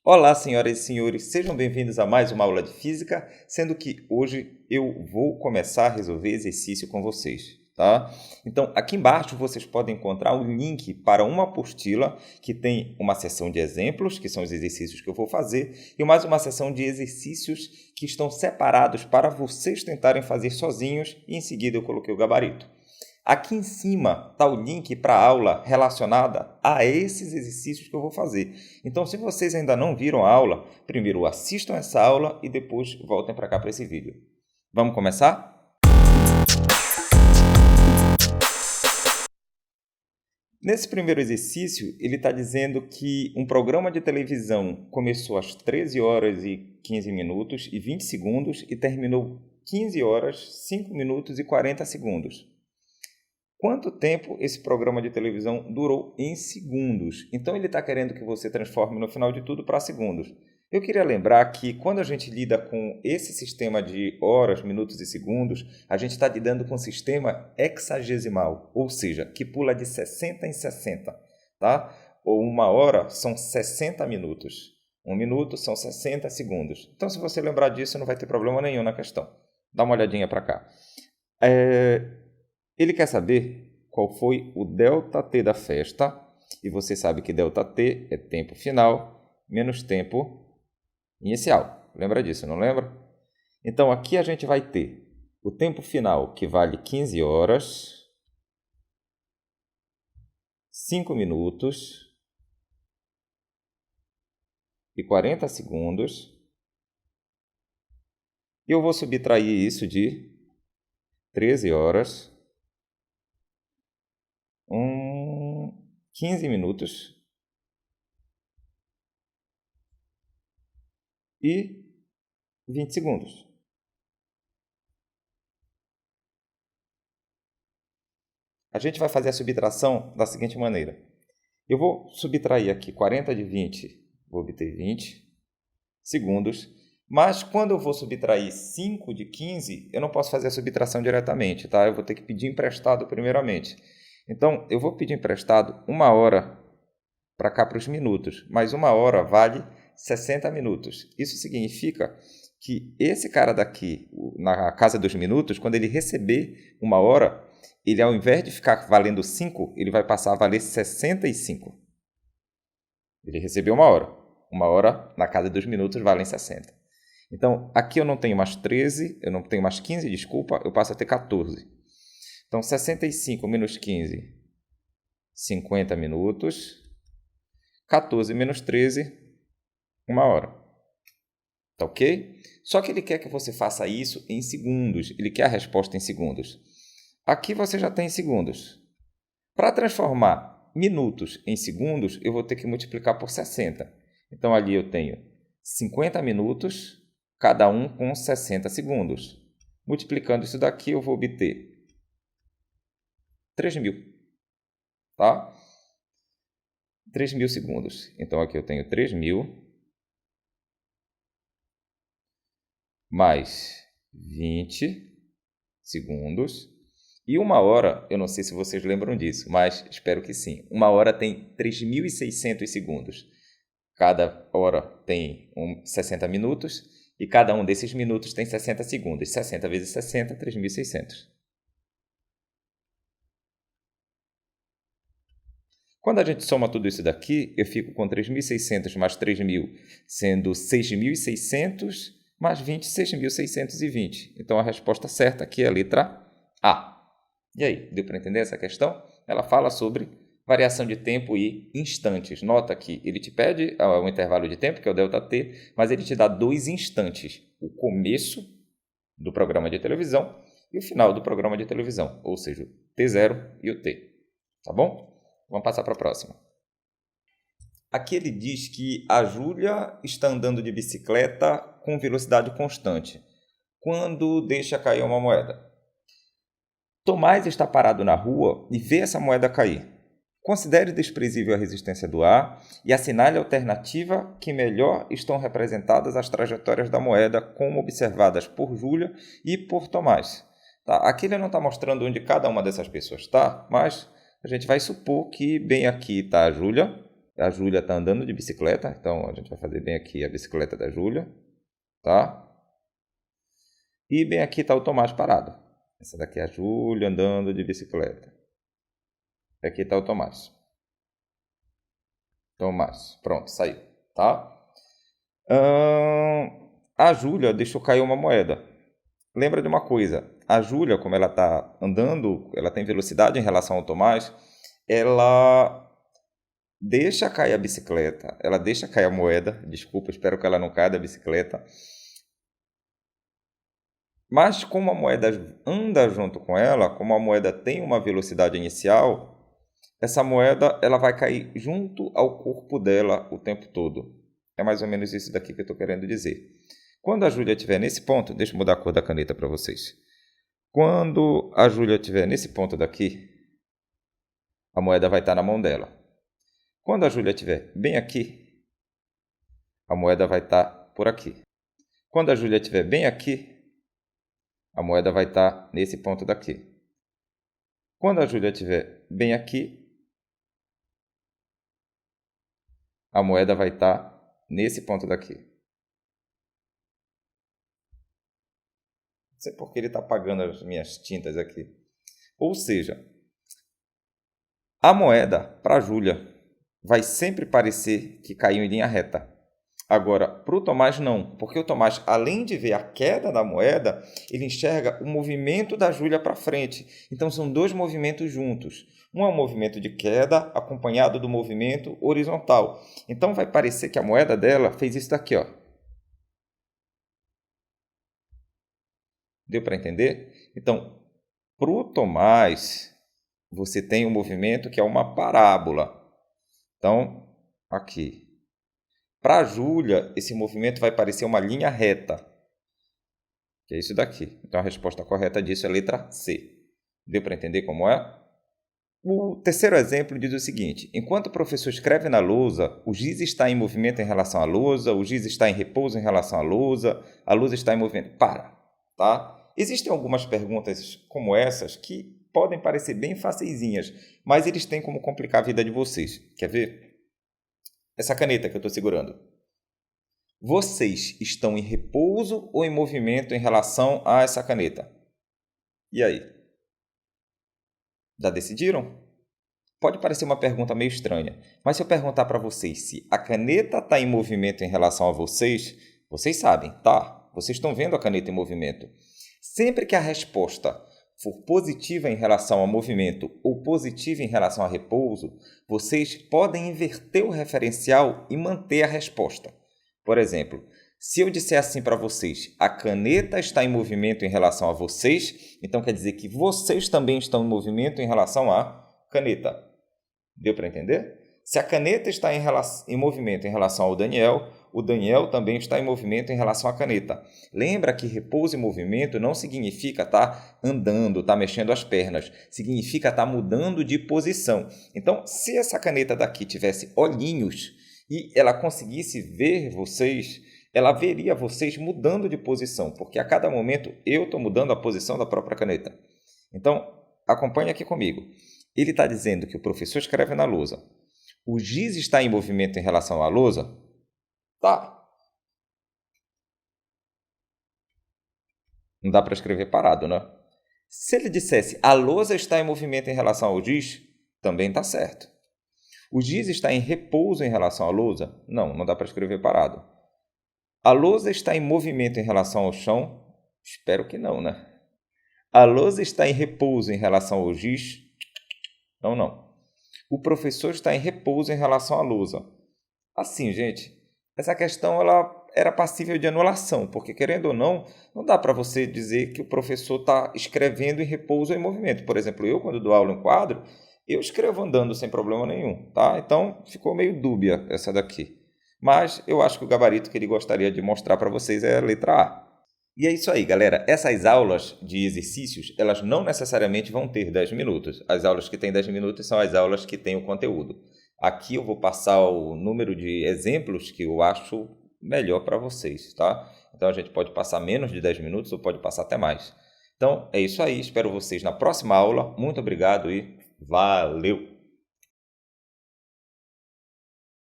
Olá, senhoras e senhores, sejam bem-vindos a mais uma aula de física, sendo que hoje eu vou começar a resolver exercício com vocês, tá? Então, aqui embaixo vocês podem encontrar o link para uma apostila que tem uma seção de exemplos, que são os exercícios que eu vou fazer, e mais uma seção de exercícios que estão separados para vocês tentarem fazer sozinhos, e em seguida eu coloquei o gabarito. Aqui em cima está o link para a aula relacionada a esses exercícios que eu vou fazer. Então, se vocês ainda não viram a aula, primeiro assistam essa aula e depois voltem para cá para esse vídeo. Vamos começar? Nesse primeiro exercício, ele está dizendo que um programa de televisão começou às 13 horas e 15 minutos e 20 segundos e terminou 15 horas, 5 minutos e 40 segundos. Quanto tempo esse programa de televisão durou em segundos? Então, ele está querendo que você transforme no final de tudo para segundos. Eu queria lembrar que quando a gente lida com esse sistema de horas, minutos e segundos, a gente está lidando com um sistema hexagesimal, ou seja, que pula de 60 em 60. Tá? Ou uma hora são 60 minutos. Um minuto são 60 segundos. Então, se você lembrar disso, não vai ter problema nenhum na questão. Dá uma olhadinha para cá. Ele quer saber qual foi o ΔT da festa, e você sabe que ΔT é tempo final menos tempo inicial. Lembra disso, não lembra? Então, aqui a gente vai ter o tempo final, que vale 15 horas, 5 minutos e 40 segundos. E eu vou subtrair isso de 13 horas, 15 minutos e 20 segundos. A gente vai fazer a subtração da seguinte maneira. Eu vou subtrair aqui 40 de 20, vou obter 20 segundos, mas quando eu vou subtrair 5 de 15, eu não posso fazer a subtração diretamente, tá? Eu vou ter que pedir emprestado primeiramente. Então, eu vou pedir emprestado 1 hora para cá para os minutos, mas 1 hora vale 60 minutos. Isso significa que esse cara daqui, na casa dos minutos, quando ele receber 1 hora, ele ao invés de ficar valendo 5, ele vai passar a valer 65. Ele recebeu 1 hora. 1 hora na casa dos minutos valem 60. Então, aqui eu não tenho mais 13, eu não tenho mais 15, desculpa, eu passo a ter 14. Então, 65 menos 15, 50 minutos. 14 menos 13, 1 hora. Tá ok? Só que ele quer que você faça isso em segundos. Ele quer a resposta em segundos. Aqui você já tem segundos. Para transformar minutos em segundos, eu vou ter que multiplicar por 60. Então, ali eu tenho 50 minutos, cada um com 60 segundos. Multiplicando isso daqui, eu vou obter 3.000. Tá? 3.000 segundos. Então, aqui eu tenho 3.000 mais 20 segundos. E 1 hora, eu não sei se vocês lembram disso, mas espero que sim. 1 hora tem 3.600 segundos. Cada hora tem 60 minutos e cada um desses minutos tem 60 segundos. 60 vezes 60, 3.600. Quando a gente soma tudo isso daqui, eu fico com 3.600 mais 3.000, sendo 6.600 mais 20, 6.620. Então, a resposta certa aqui é a letra A. E aí, deu para entender essa questão? Ela fala sobre variação de tempo e instantes. Nota que ele te pede um intervalo de tempo, que é o ΔT, mas ele te dá 2 instantes. O começo do programa de televisão e o final do programa de televisão, ou seja, o T0 e o T. Tá bom? Vamos passar para a próxima. Aqui ele diz que a Júlia está andando de bicicleta com velocidade constante quando deixa cair uma moeda. Tomás está parado na rua e vê essa moeda cair. Considere desprezível a resistência do ar e assinale a alternativa que melhor estão representadas as trajetórias da moeda como observadas por Júlia e por Tomás. Tá? Aqui ele não está mostrando onde cada uma dessas pessoas está, mas a gente vai supor que bem aqui está a Júlia, a Júlia está andando de bicicleta, então a gente vai fazer bem aqui a bicicleta da Júlia, tá? E bem aqui está o Tomás parado. Essa daqui é a Júlia andando de bicicleta. Aqui está o Tomás. Tomás, pronto, saiu, tá? A Júlia deixou cair uma moeda. Lembra de uma coisa, a Júlia, como ela está andando, ela tem velocidade em relação ao Tomás, ela deixa cair a bicicleta, ela deixa cair a moeda, desculpa, espero que ela não caia da bicicleta. Mas como a moeda anda junto com ela, como a moeda tem uma velocidade inicial, essa moeda ela vai cair junto ao corpo dela o tempo todo. É mais ou menos isso daqui que eu estou querendo dizer. Quando a Júlia estiver nesse ponto, deixa eu mudar a cor da caneta para vocês. Quando a Júlia estiver nesse ponto daqui, a moeda vai estar na mão dela. Quando a Júlia estiver bem aqui, a moeda vai estar por aqui. Quando a Júlia estiver bem aqui, a moeda vai estar nesse ponto daqui. Quando a Júlia estiver bem aqui, a moeda vai estar nesse ponto daqui. Não sei por que ele está apagando as minhas tintas aqui. Ou seja, a moeda para a Júlia vai sempre parecer que caiu em linha reta. Agora, para o Tomás não, porque o Tomás, além de ver a queda da moeda, ele enxerga o movimento da Júlia para frente. Então, são dois movimentos juntos. Um é um movimento de queda acompanhado do movimento horizontal. Então, vai parecer que a moeda dela fez isso daqui, ó. Deu para entender? Então, para o Tomás, você tem um movimento que é uma parábola. Então, aqui. Para a Júlia, esse movimento vai parecer uma linha reta. Que é isso daqui. Então, a resposta correta disso é a letra C. Deu para entender como é? O terceiro exemplo diz o seguinte: enquanto o professor escreve na lousa, o giz está em movimento em relação à lousa, o giz está em repouso em relação à lousa está em movimento. Para, tá? Existem algumas perguntas como essas que podem parecer bem facilzinhas, mas eles têm como complicar a vida de vocês. Quer ver? Essa caneta que eu estou segurando. Vocês estão em repouso ou em movimento em relação a essa caneta? E aí? Já decidiram? Pode parecer uma pergunta meio estranha, mas se eu perguntar para vocês se a caneta está em movimento em relação a vocês, vocês sabem, tá? Vocês estão vendo a caneta em movimento. Sempre que a resposta for positiva em relação ao movimento ou positiva em relação a repouso, vocês podem inverter o referencial e manter a resposta. Por exemplo, se eu disser assim para vocês, a caneta está em movimento em relação a vocês, então quer dizer que vocês também estão em movimento em relação à caneta. Deu para entender? Se a caneta está em movimento em relação ao Daniel, o Daniel também está em movimento em relação à caneta. Lembra que repouso e movimento não significa estar andando, estar mexendo as pernas. Significa estar mudando de posição. Então, se essa caneta daqui tivesse olhinhos e ela conseguisse ver vocês, ela veria vocês mudando de posição, porque a cada momento eu estou mudando a posição da própria caneta. Então, acompanhe aqui comigo. Ele está dizendo que o professor escreve na lousa. O giz está em movimento em relação à lousa? Tá. Não dá para escrever parado, né? Se ele dissesse a lousa está em movimento em relação ao giz, também está certo. O giz está em repouso em relação à lousa? Não, não dá para escrever parado. A lousa está em movimento em relação ao chão? Espero que não, né? A lousa está em repouso em relação ao giz? Não, não. O professor está em repouso em relação à lousa. Assim, gente, essa questão ela era passível de anulação, porque, querendo ou não, não dá para você dizer que o professor está escrevendo em repouso ou em movimento. Por exemplo, eu, quando dou aula em quadro, eu escrevo andando sem problema nenhum, tá? Então, ficou meio dúbia essa daqui. Mas eu acho que o gabarito que ele gostaria de mostrar para vocês é a letra A. E é isso aí, galera. Essas aulas de exercícios, elas não necessariamente vão ter 10 minutos. As aulas que têm 10 minutos são as aulas que têm o conteúdo. Aqui eu vou passar o número de exemplos que eu acho melhor para vocês, tá? Então a gente pode passar menos de 10 minutos ou pode passar até mais. Então é isso aí. Espero vocês na próxima aula. Muito obrigado e valeu!